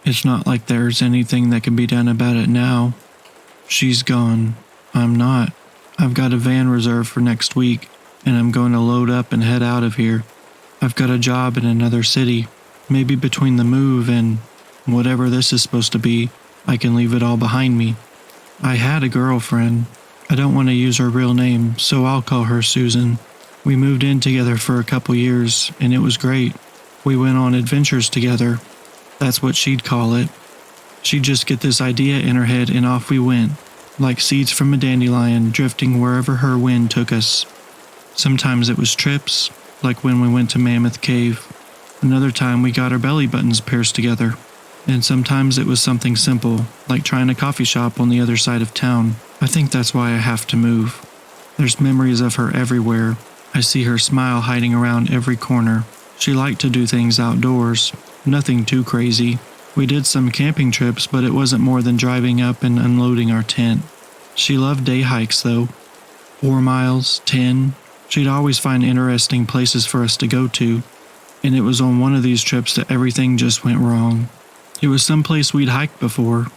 It's not like there's anything that can be done about it now. She's gone. I'm not. I've got a van reserved for next week, and I'm going to load up and head out of here. I've got a job in another city. Maybe between the move and whatever this is supposed to be, I can leave it all behind me. I had a girlfriend. I don't want to use her real name, so I'll call her Susan. We moved in together for a couple years, and it was great. We went on adventures together. That's what she'd call it. She'd just get this idea in her head and off we went, like seeds from a dandelion drifting wherever her wind took us. Sometimes it was trips, like when we went to Mammoth Cave. Another time we got our belly buttons pierced together. And sometimes it was something simple, like trying a coffee shop on the other side of town. I think that's why I have to move. There's memories of her everywhere. I see her smile hiding around every corner. She liked to do things outdoors. Nothing too crazy. We did some camping trips, but it wasn't more than driving up and unloading our tent. She loved day hikes, though. 4 miles, 10. She'd always find interesting places for us to go to. And it was on one of these trips that everything just went wrong. It was someplace we'd hiked before.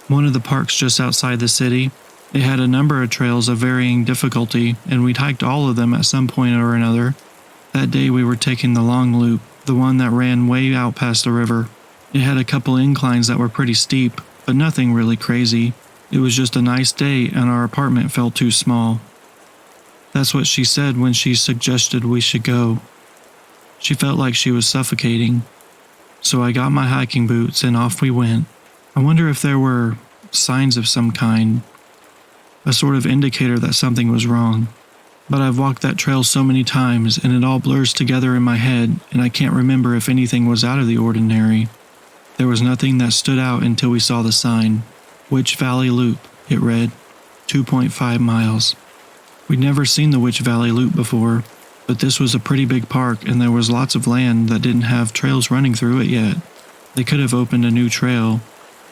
One of the parks just outside the city. It had a number of trails of varying difficulty, and we'd hiked all of them at some point or another. That day we were taking the long loop, the one that ran way out past the river. It had a couple inclines that were pretty steep, but nothing really crazy. It was just a nice day and our apartment felt too small. That's what she said when she suggested we should go. She felt like she was suffocating. So I got my hiking boots and off we went. I wonder if there were signs of some kind, a sort of indicator that something was wrong. But I've walked that trail so many times and it all blurs together in my head and I can't remember if anything was out of the ordinary. There was nothing that stood out until we saw the sign. Witch Valley Loop, it read, 2.5 miles. We'd never seen the Witch Valley Loop before, but this was a pretty big park and there was lots of land that didn't have trails running through it yet. They could have opened a new trail.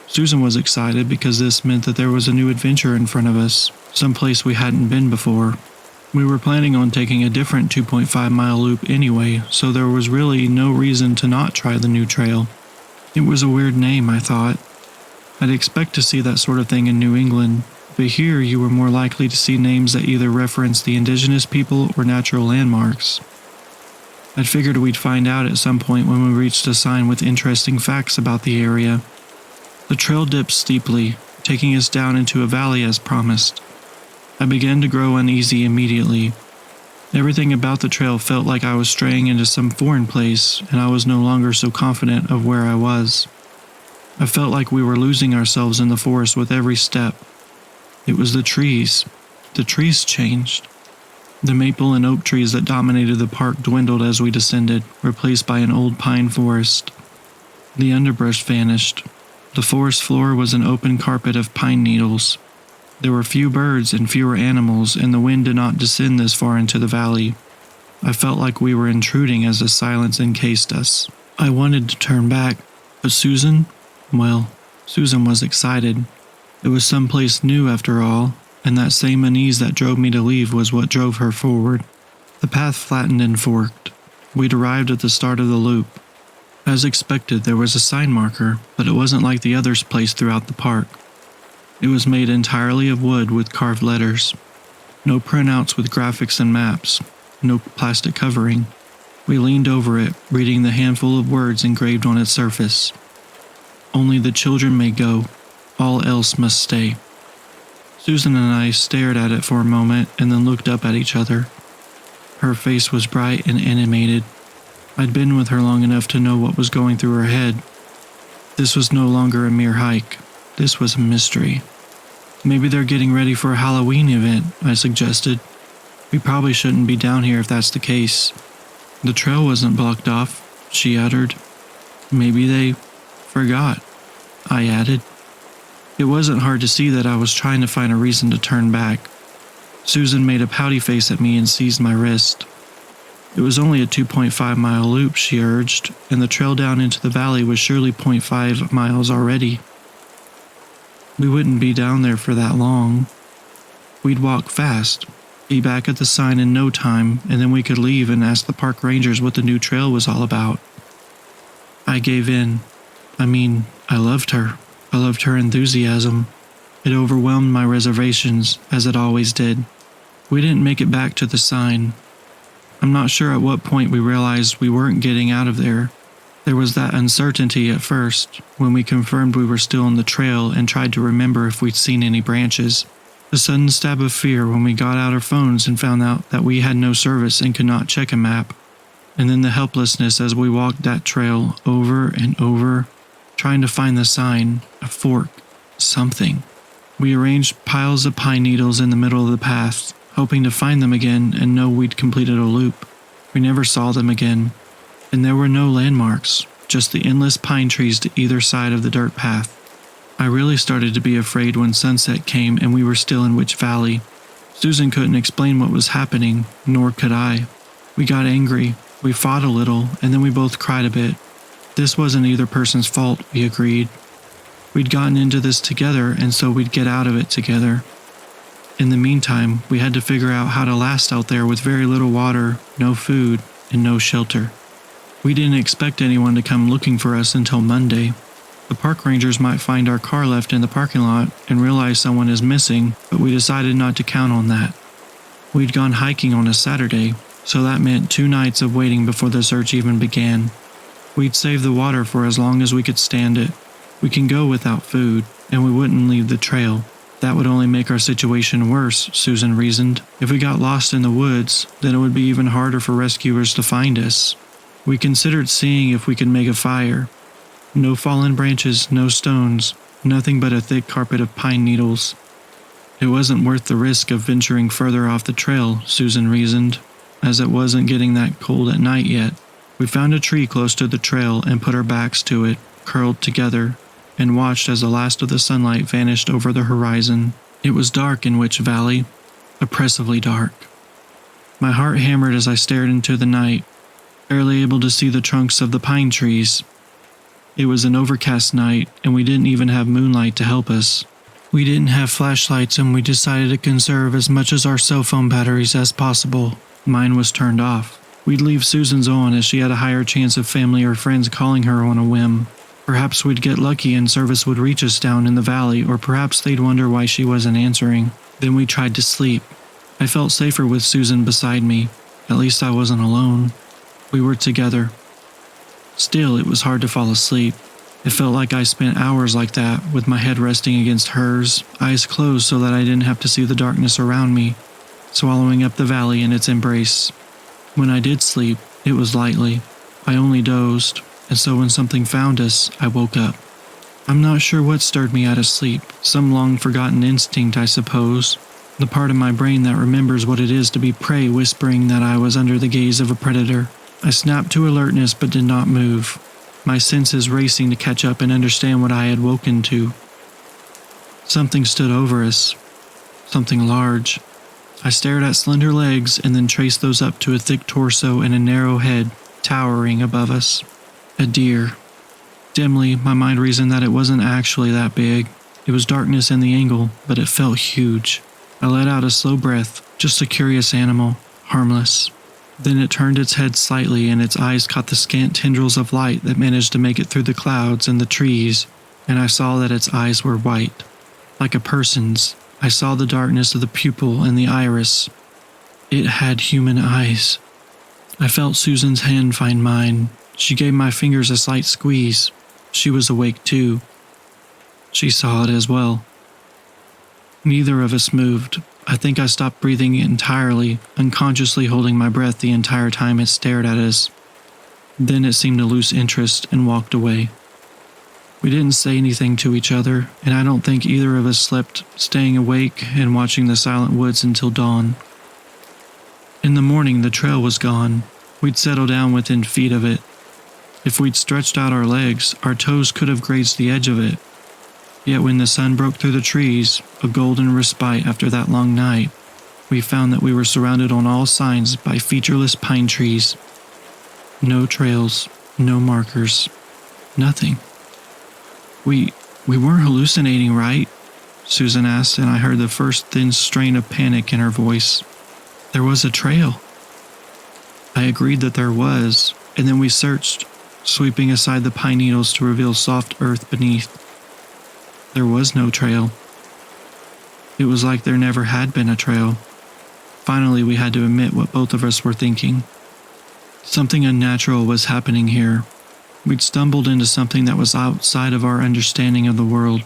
Susan was excited because this meant that there was a new adventure in front of us, someplace we hadn't been before. We were planning on taking a different 2.5-mile loop anyway, so there was really no reason to not try the new trail. It was a weird name, I thought. I'd expect to see that sort of thing in New England, but here you were more likely to see names that either reference the indigenous people or natural landmarks. I'd figured we'd find out at some point when we reached a sign with interesting facts about the area. The trail dipped steeply, taking us down into a valley as promised. I began to grow uneasy immediately. Everything about the trail felt like I was straying into some foreign place, and I was no longer so confident of where I was. I felt like we were losing ourselves in the forest with every step. It was the trees. The trees changed. The maple and oak trees that dominated the park dwindled as we descended, replaced by an old pine forest. The underbrush vanished. The forest floor was an open carpet of pine needles. There were few birds and fewer animals, and the wind did not descend this far into the valley. I felt like we were intruding as the silence encased us. I wanted to turn back, but Susan was excited. It was someplace new after all, and that same unease that drove me to leave was what drove her forward. The path flattened and forked. We'd arrived at the start of the loop. As expected, there was a sign marker, but it wasn't like the others placed throughout the park. It was made entirely of wood with carved letters. No printouts with graphics and maps. No plastic covering. We leaned over it, reading the handful of words engraved on its surface. Only the children may go. All else must stay. Susan and I stared at it for a moment and then looked up at each other. Her face was bright and animated. I'd been with her long enough to know what was going through her head. This was no longer a mere hike. This was a mystery. Maybe they're getting ready for a Halloween event, I suggested. We probably shouldn't be down here if that's the case. The trail wasn't blocked off. she uttered. Maybe they forgot, I added. It wasn't hard to see that I was trying to find a reason to turn back. Susan made a pouty face at me and seized my wrist. It was only a 2.5-mile loop, she urged, and the trail down into the valley was surely 0.5 miles already. We wouldn't be down there for that long. We'd walk fast, be back at the sign in no time, and then we could leave and ask the park rangers what the new trail was all about. I gave in. I loved her. I loved her enthusiasm. It overwhelmed my reservations, as it always did. We didn't make it back to the sign. I'm not sure at what point we realized we weren't getting out of there. There was that uncertainty at first, when we confirmed we were still on the trail and tried to remember if we'd seen any branches. A sudden stab of fear when we got out our phones and found out that we had no service and could not check a map. And then the helplessness as we walked that trail over and over, trying to find the sign, a fork, something. We arranged piles of pine needles in the middle of the path, hoping to find them again and know we'd completed a loop. We never saw them again, and there were no landmarks, just the endless pine trees to either side of the dirt path. I really started to be afraid when sunset came and we were still in Witch Valley. Susan couldn't explain what was happening, nor could I. We got angry, we fought a little, and then we both cried a bit. This wasn't either person's fault, we agreed. We'd gotten into this together, and so we'd get out of it together. In the meantime, we had to figure out how to last out there with very little water, no food, and no shelter. We didn't expect anyone to come looking for us until Monday. The park rangers might find our car left in the parking lot and realize someone is missing, but we decided not to count on that. We'd gone hiking on a Saturday, so that meant 2 nights of waiting before the search even began. We'd save the water for as long as we could stand it. We can go without food, and we wouldn't leave the trail. That would only make our situation worse, Susan reasoned. If we got lost in the woods, then it would be even harder for rescuers to find us. We considered seeing if we could make a fire. No fallen branches, no stones, nothing but a thick carpet of pine needles. It wasn't worth the risk of venturing further off the trail, Susan reasoned, as it wasn't getting that cold at night yet. We found a tree close to the trail and put our backs to it, curled together, and watched as the last of the sunlight vanished over the horizon. It was dark in Witch Valley, oppressively dark. My heart hammered as I stared into the night, barely able to see the trunks of the pine trees. It was an overcast night, and we didn't even have moonlight to help us. We didn't have flashlights, and we decided to conserve as much of our cell phone batteries as possible. Mine was turned off. We'd leave Susan's on as she had a higher chance of family or friends calling her on a whim. Perhaps we'd get lucky and service would reach us down in the valley, or perhaps they'd wonder why she wasn't answering. Then we tried to sleep. I felt safer with Susan beside me. At least I wasn't alone. We were together. Still, it was hard to fall asleep. It felt like I spent hours like that, with my head resting against hers, eyes closed so that I didn't have to see the darkness around me, swallowing up the valley in its embrace. When I did sleep, it was lightly. I only dozed, and so when something found us, I woke up. I'm not sure what stirred me out of sleep, some long-forgotten instinct, I suppose, the part of my brain that remembers what it is to be prey whispering that I was under the gaze of a predator. I snapped to alertness but did not move, my senses racing to catch up and understand what I had woken to. Something stood over us, something large. I stared at slender legs and then traced those up to a thick torso and a narrow head towering above us. A deer. Dimly, my mind reasoned that it wasn't actually that big. It was darkness in the angle, but it felt huge. I let out a slow breath, just a curious animal, harmless. Then it turned its head slightly and its eyes caught the scant tendrils of light that managed to make it through the clouds and the trees, and I saw that its eyes were white. Like a person's, I saw the darkness of the pupil and the iris. It had human eyes. I felt Susan's hand find mine. She gave my fingers a slight squeeze. She was awake too. She saw it as well. Neither of us moved. I think I stopped breathing entirely, unconsciously holding my breath the entire time it stared at us. Then it seemed to lose interest and walked away. We didn't say anything to each other, and I don't think either of us slept, staying awake and watching the silent woods until dawn. In the morning, the trail was gone. We'd settled down within feet of it. If we'd stretched out our legs, our toes could have grazed the edge of it. Yet when the sun broke through the trees, a golden respite after that long night, we found that we were surrounded on all sides by featureless pine trees. No trails, no markers, nothing. We weren't hallucinating, right? Susan asked, and I heard the first thin strain of panic in her voice. There was a trail. I agreed that there was, and then we searched, sweeping aside the pine needles to reveal soft earth beneath. There was no trail. It was like there never had been a trail. Finally, we had to admit what both of us were thinking. Something unnatural was happening here. We'd stumbled into something that was outside of our understanding of the world.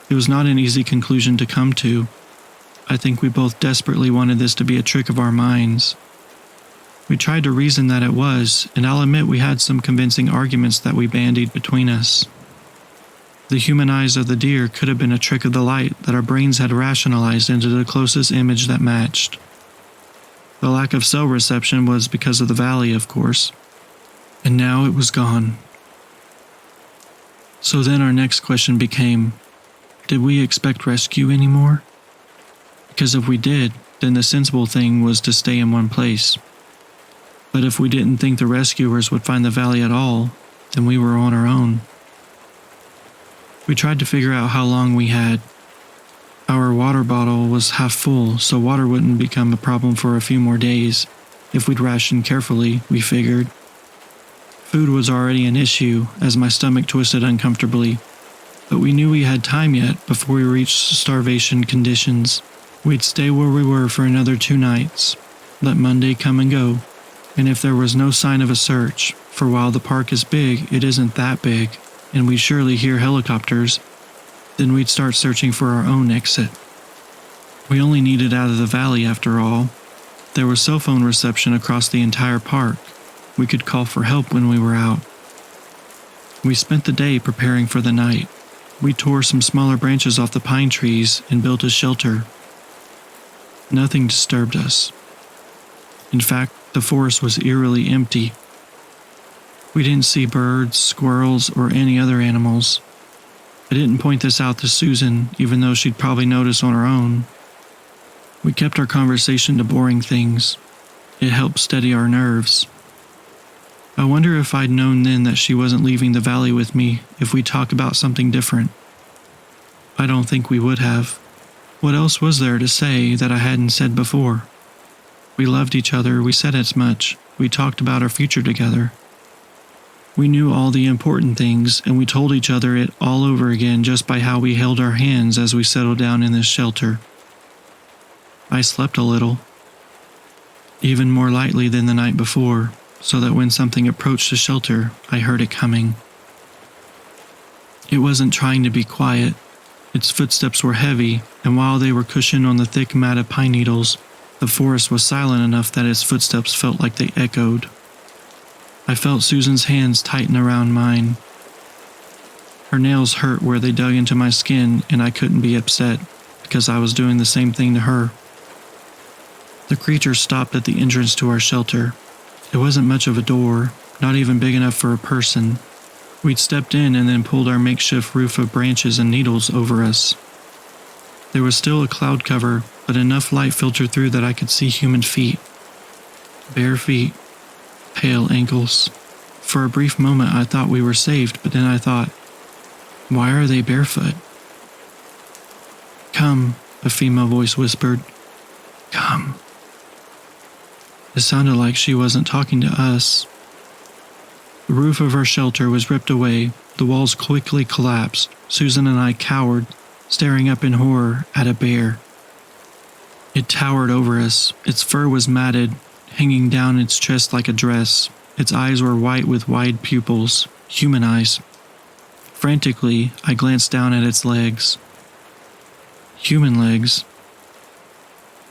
It was not an easy conclusion to come to. I think we both desperately wanted this to be a trick of our minds. We tried to reason that it was, and I'll admit we had some convincing arguments that we bandied between us. The human eyes of the deer could have been a trick of the light that our brains had rationalized into the closest image that matched. The lack of cell reception was because of the valley, of course. And now it was gone. So then our next question became, did we expect rescue anymore? Because if we did, then the sensible thing was to stay in one place. But if we didn't think the rescuers would find the valley at all, then we were on our own. We tried to figure out how long we had. Our water bottle was half full, so water wouldn't become a problem for a few more days. If we'd rationed carefully, we figured. Food was already an issue, as my stomach twisted uncomfortably. But we knew we had time yet before we reached starvation conditions. We'd stay where we were for another 2 nights, let Monday come and go. And if there was no sign of a search, for while the park is big, it isn't that big, and we'd surely hear helicopters, then we'd start searching for our own exit. We only needed out of the valley after all. There was cell phone reception across the entire park. We could call for help when we were out. We spent the day preparing for the night. We tore some smaller branches off the pine trees and built a shelter. Nothing disturbed us. In fact, the forest was eerily empty. We didn't see birds, squirrels, or any other animals. I didn't point this out to Susan, even though she'd probably notice on her own. We kept our conversation to boring things. It helped steady our nerves. I wonder if I'd known then that she wasn't leaving the valley with me if we talked about something different. I don't think we would have. What else was there to say that I hadn't said before? We loved each other, we said as much, we talked about our future together. We knew all the important things, and we told each other it all over again just by how we held our hands as we settled down in this shelter. I slept a little, even more lightly than the night before, so that when something approached the shelter, I heard it coming. It wasn't trying to be quiet. Its footsteps were heavy, and while they were cushioned on the thick mat of pine needles, the forest was silent enough that its footsteps felt like they echoed. I felt Susan's hands tighten around mine. Her nails hurt where they dug into my skin, and I couldn't be upset, because I was doing the same thing to her. The creature stopped at the entrance to our shelter. It wasn't much of a door, not even big enough for a person. We'd stepped in and then pulled our makeshift roof of branches and needles over us. There was still a cloud cover, but enough light filtered through that I could see human feet. Bare feet, pale ankles. For a brief moment I thought we were saved, but then I thought, why are they barefoot? Come, a female voice whispered. Come. It sounded like she wasn't talking to us. The roof of our shelter was ripped away, the walls quickly collapsed. Susan and I cowered, staring up in horror at a bear. It towered over us. Its fur was matted, hanging down its chest like a dress. Its eyes were white with wide pupils, human eyes. Frantically, I glanced down at its legs. Human legs.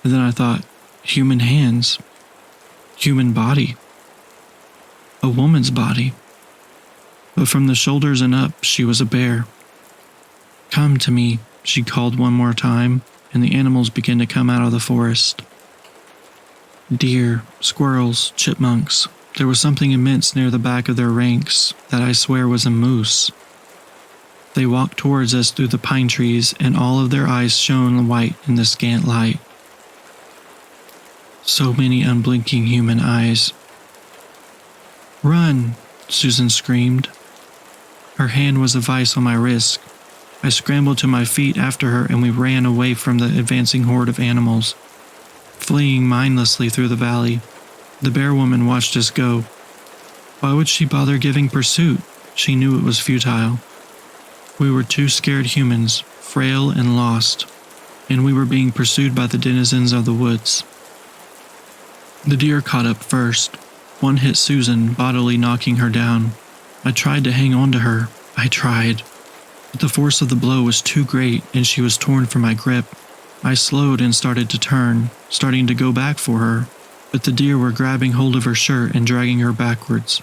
And then I thought, human hands. Human body. A woman's body. But from the shoulders and up, she was a bear. Come to me, she called one more time, and the animals began to come out of the forest. Deer, squirrels, chipmunks, There was something immense near the back of their ranks that I swear was a moose. They walked towards us through the pine trees, and all of their eyes shone white in the scant light. So many unblinking human eyes. "Run!" Susan screamed. Her hand was a vice on my wrist. I scrambled to my feet after her, and we ran away from the advancing horde of animals, fleeing mindlessly through the valley. The bear woman watched us go. Why would she bother giving pursuit? She knew it was futile. We were two scared humans, frail and lost, and we were being pursued by the denizens of the woods. The deer caught up first. One hit Susan, bodily knocking her down. I tried to hang on to her. I tried. But the force of the blow was too great, and she was torn from my grip. I slowed and started to turn, starting to go back for her, but the deer were grabbing hold of her shirt and dragging her backwards.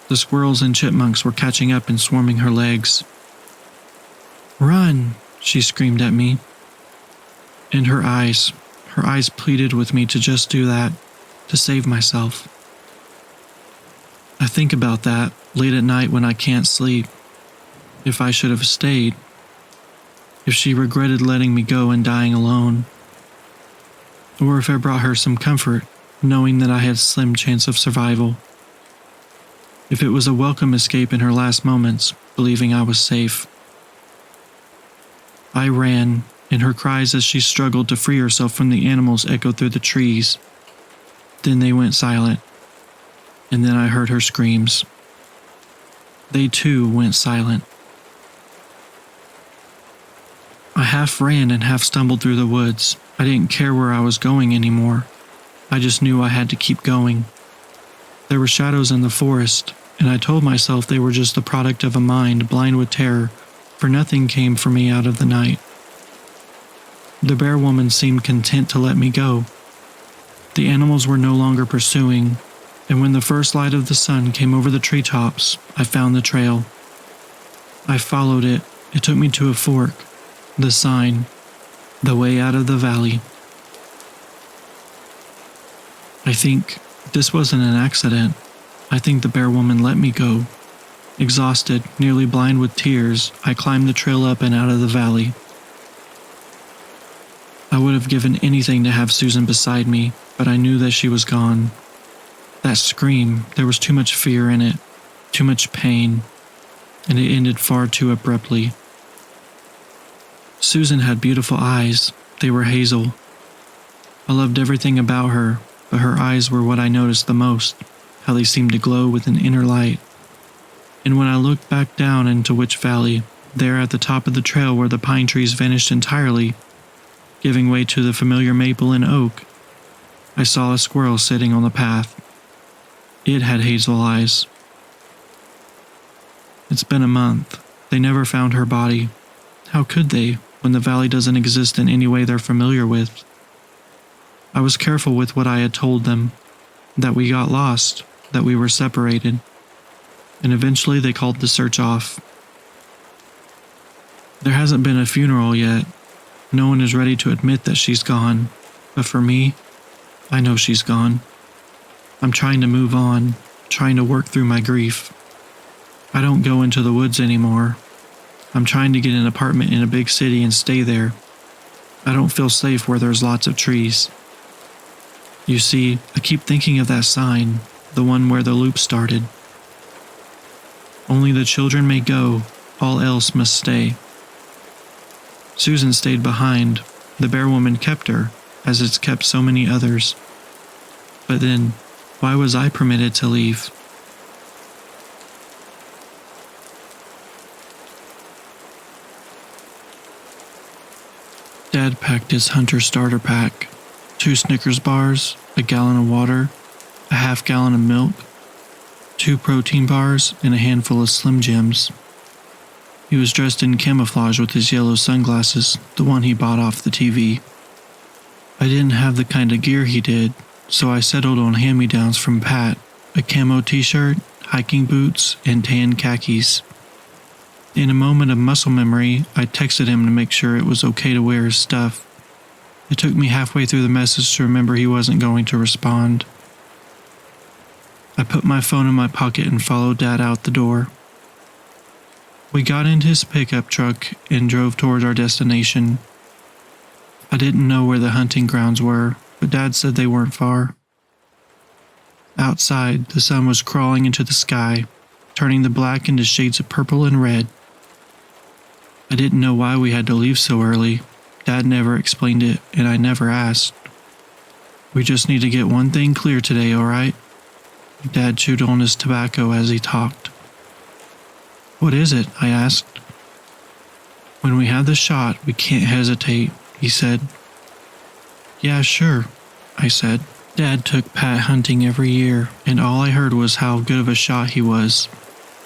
The squirrels and chipmunks were catching up and swarming her legs. "Run!" she screamed at me. And her eyes pleaded with me to just do that, to save myself. I think about that late at night when I can't sleep. If I should have stayed. If she regretted letting me go and dying alone. Or if I brought her some comfort, knowing that I had slim chance of survival. If it was a welcome escape in her last moments, believing I was safe. I ran, and her cries as she struggled to free herself from the animals echoed through the trees. Then they went silent, and then I heard her screams. They too went silent. I half ran and half stumbled through the woods. I didn't care where I was going anymore. I just knew I had to keep going. There were shadows in the forest, and I told myself they were just the product of a mind blind with terror, for nothing came for me out of the night. The bear woman seemed content to let me go. The animals were no longer pursuing, and when the first light of the sun came over the treetops, I found the trail. I followed it. It took me to a fork, the sign, the way out of the valley. I think this wasn't an accident. I think the bear woman let me go. Exhausted, nearly blind with tears, I climbed the trail up and out of the valley. I would have given anything to have Susan beside me, but I knew that she was gone. That scream, there was too much fear in it, too much pain, and it ended far too abruptly. Susan had beautiful eyes. They were hazel. I loved everything about her, but her eyes were what I noticed the most, how they seemed to glow with an inner light. And when I looked back down into Witch Valley, there at the top of the trail where the pine trees vanished entirely, giving way to the familiar maple and oak, I saw a squirrel sitting on the path. It had hazel eyes. It's been a month. They never found her body. How could they, when the valley doesn't exist in any way they're familiar with? I was careful with what I had told them, that we got lost, that we were separated, and eventually they called the search off. There hasn't been a funeral yet. No one is ready to admit that she's gone, but for me, I know she's gone. I'm trying to move on, trying to work through my grief. I don't go into the woods anymore. I'm trying to get an apartment in a big city and stay there. I don't feel safe where there's lots of trees. You see, I keep thinking of that sign, the one where the loop started. Only the children may go, all else must stay. Susan stayed behind. The bear woman kept her, as it's kept so many others. But then, why was I permitted to leave? Dad packed his hunter starter pack, 2 Snickers bars, a gallon of water, a half gallon of milk, 2 protein bars, and a handful of Slim Jims. He was dressed in camouflage with his yellow sunglasses, the one he bought off the TV. I didn't have the kind of gear he did, so I settled on hand-me-downs from Pat, a camo t-shirt, hiking boots, and tan khakis. In a moment of muscle memory, I texted him to make sure it was okay to wear his stuff. It took me halfway through the message to remember he wasn't going to respond. I put my phone in my pocket and followed Dad out the door. We got into his pickup truck and drove towards our destination. I didn't know where the hunting grounds were, but Dad said they weren't far. Outside, the sun was crawling into the sky, turning the black into shades of purple and red. I didn't know why we had to leave so early. Dad never explained it, and I never asked. We just need to get one thing clear today, all right? Dad chewed on his tobacco as he talked. What is it? I asked. When we have the shot, we can't hesitate, he said. Yeah, sure, I said. Dad took Pat hunting every year, and all I heard was how good of a shot he was.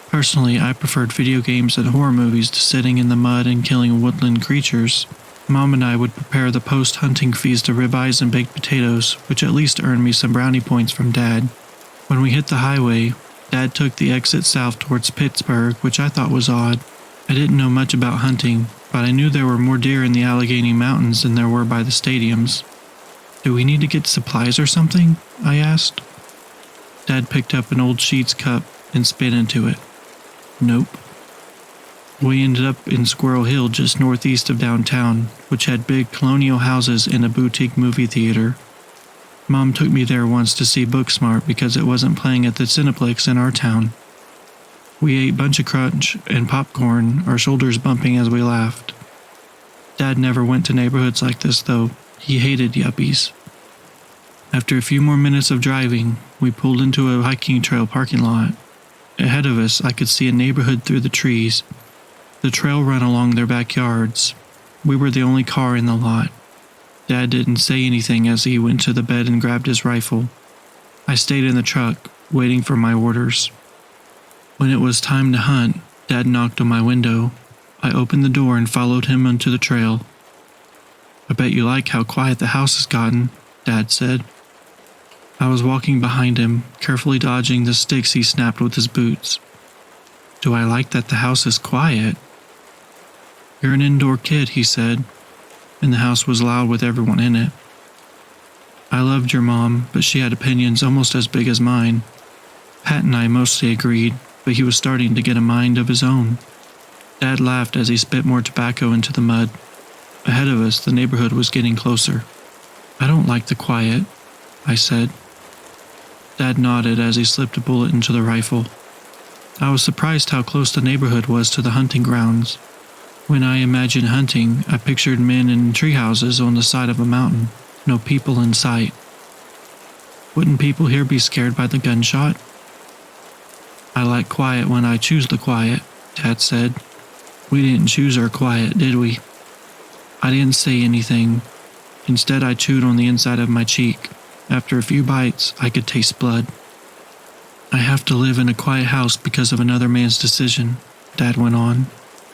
Personally, I preferred video games and horror movies to sitting in the mud and killing woodland creatures. Mom and I would prepare the post-hunting feast of ribeyes and baked potatoes, which at least earned me some brownie points from Dad. When we hit the highway, Dad took the exit south towards Pittsburgh, which I thought was odd. I didn't know much about hunting, but I knew there were more deer in the Allegheny Mountains than there were by the stadiums. Do we need to get supplies or something? I asked. Dad picked up an old Sheets cup and spit into it. Nope. We ended up in Squirrel Hill just northeast of downtown, which had big colonial houses and a boutique movie theater. Mom took me there once to see Booksmart because it wasn't playing at the Cineplex in our town. We ate Bunch of Crunch and popcorn, our shoulders bumping as we laughed. Dad never went to neighborhoods like this, though. He hated yuppies. After a few more minutes of driving, we pulled into a hiking trail parking lot. Ahead of us, I could see a neighborhood through the trees. The trail ran along their backyards. We were the only car in the lot. Dad didn't say anything as he went to the bed and grabbed his rifle. I stayed in the truck, waiting for my orders. When it was time to hunt, Dad knocked on my window. I opened the door and followed him onto the trail. I bet you like how quiet the house has gotten, Dad said. I was walking behind him, carefully dodging the sticks he snapped with his boots. Do I like that the house is quiet? You're an indoor kid, he said, and the house was loud with everyone in it. I loved your mom, but she had opinions almost as big as mine. Pat and I mostly agreed, but he was starting to get a mind of his own. Dad laughed as he spit more tobacco into the mud. Ahead of us, the neighborhood was getting closer. I don't like the quiet, I said. Dad nodded as he slipped a bullet into the rifle. I was surprised how close the neighborhood was to the hunting grounds. When I imagined hunting, I pictured men in tree houses on the side of a mountain, no people in sight. Wouldn't people here be scared by the gunshot? I like quiet when I choose the quiet, Dad said. We didn't choose our quiet, did we? I didn't say anything. Instead, I chewed on the inside of my cheek. After a few bites, I could taste blood. I have to live in a quiet house because of another man's decision, Dad went on.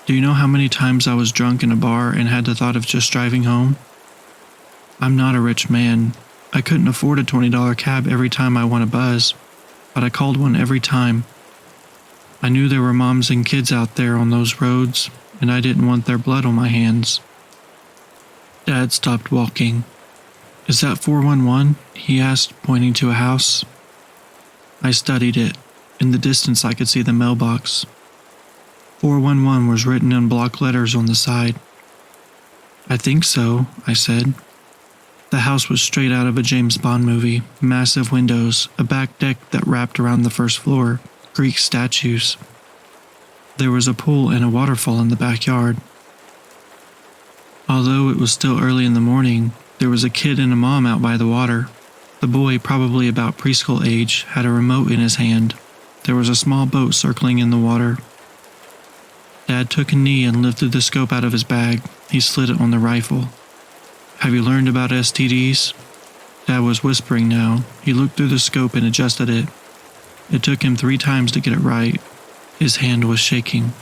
Do you know how many times I was drunk in a bar and had the thought of just driving home? I'm not a rich man. I couldn't afford a $20 cab every time I want to buzz, but I called one every time. I knew there were moms and kids out there on those roads, and I didn't want their blood on my hands. Dad stopped walking. Is that 411? He asked, pointing to a house. I studied it. In the distance I could see the mailbox. 411 was written in block letters on the side. I think so, I said. The house was straight out of a James Bond movie. Massive windows, a back deck that wrapped around the first floor, Greek statues. There was a pool and a waterfall in the backyard. Although it was still early in the morning, there was a kid and a mom out by the water. The boy, probably about preschool age, had a remote in his hand. There was a small boat circling in the water. Dad took a knee and lifted the scope out of his bag. He slid it on the rifle. Have you learned about STDs? Dad was whispering now. He looked through the scope and adjusted it. It took him 3 times to get it right. His hand was shaking.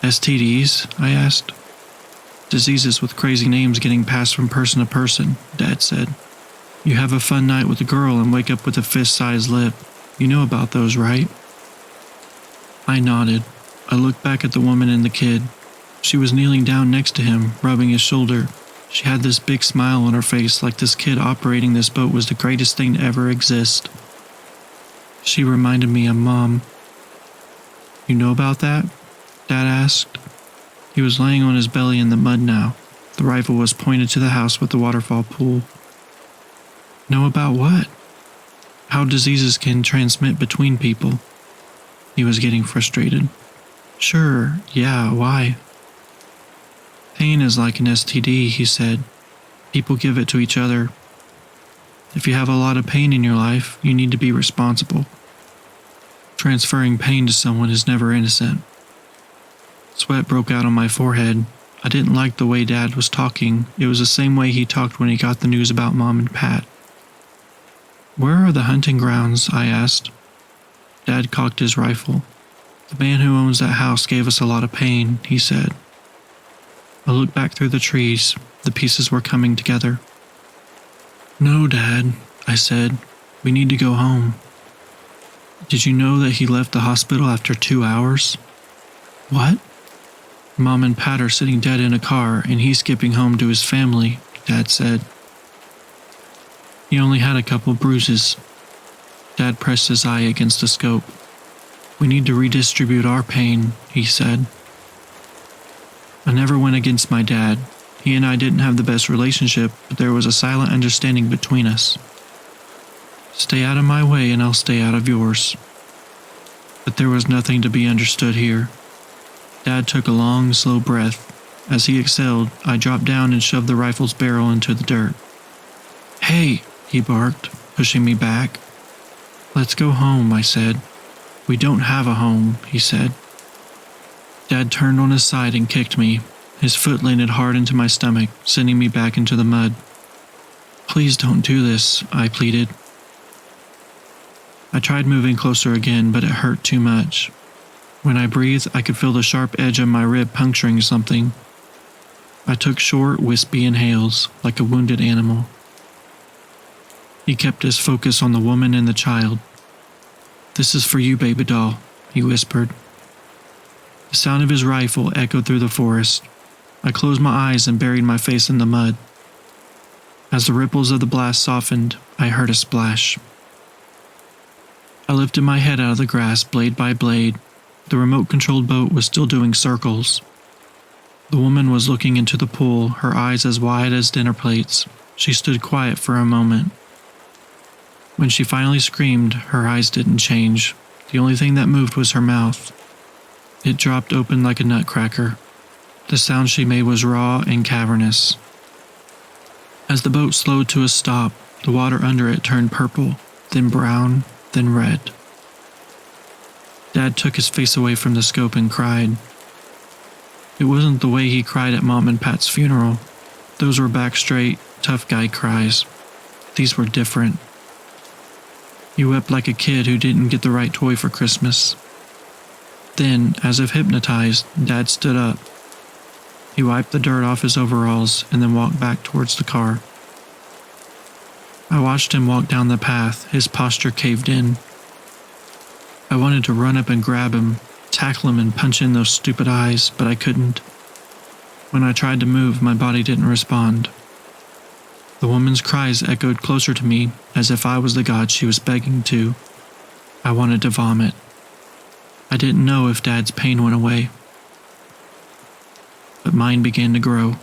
STDs? I asked. Diseases with crazy names getting passed from person to person, Dad said. You have a fun night with a girl and wake up with a fist-sized lip. You know about those, right? I nodded. I looked back at the woman and the kid. She was kneeling down next to him, rubbing his shoulder. She had this big smile on her face like this kid operating this boat was the greatest thing to ever exist. She reminded me of Mom. You know about that? Dad asked. He was laying on his belly in the mud now. The rifle was pointed to the house with the waterfall pool. Know about what? How diseases can transmit between people. He was getting frustrated. Sure, yeah, why? Pain is like an STD, he said. People give it to each other. If you have a lot of pain in your life, you need to be responsible. Transferring pain to someone is never innocent. Sweat broke out on my forehead. I didn't like the way Dad was talking. It was the same way he talked when he got the news about Mom and Pat. Where are the hunting grounds? I asked. Dad cocked his rifle. The man who owns that house gave us a lot of pain, he said. I looked back through the trees. The pieces were coming together. No, Dad, I said. We need to go home. Did you know that he left the hospital after 2 hours? What? Mom and Pat are sitting dead in a car, and he's skipping home to his family, Dad said. He only had a couple bruises. Dad pressed his eye against the scope. We need to redistribute our pain, he said. I never went against my dad. He and I didn't have the best relationship, but there was a silent understanding between us. Stay out of my way and I'll stay out of yours. But there was nothing to be understood here. Dad took a long, slow breath. As he exhaled, I dropped down and shoved the rifle's barrel into the dirt. Hey, he barked, pushing me back. Let's go home, I said. We don't have a home, he said. Dad turned on his side and kicked me. His foot landed hard into my stomach, sending me back into the mud. Please don't do this, I pleaded. I tried moving closer again, but it hurt too much. When I breathed, I could feel the sharp edge of my rib puncturing something. I took short, wispy inhales, like a wounded animal. He kept his focus on the woman and the child. This is for you, baby doll, he whispered. The sound of his rifle echoed through the forest. I closed my eyes and buried my face in the mud. As the ripples of the blast softened, I heard a splash. I lifted my head out of the grass blade by blade. The remote-controlled boat was still doing circles. The woman was looking into the pool, her eyes as wide as dinner plates. She stood quiet for a moment. When she finally screamed, her eyes didn't change. The only thing that moved was her mouth. It dropped open like a nutcracker. The sound she made was raw and cavernous. As the boat slowed to a stop, the water under it turned purple, then brown, then red. Dad took his face away from the scope and cried. It wasn't the way he cried at Mom and Pat's funeral. Those were back straight, tough guy cries. These were different. He wept like a kid who didn't get the right toy for Christmas. Then, as if hypnotized, Dad stood up. He wiped the dirt off his overalls and then walked back towards the car. I watched him walk down the path, his posture caved in. I wanted to run up and grab him, tackle him and punch in those stupid eyes, but I couldn't. When I tried to move, my body didn't respond. The woman's cries echoed closer to me, as if I was the god she was begging to. I wanted to vomit. I didn't know if Dad's pain went away. But mine began to grow.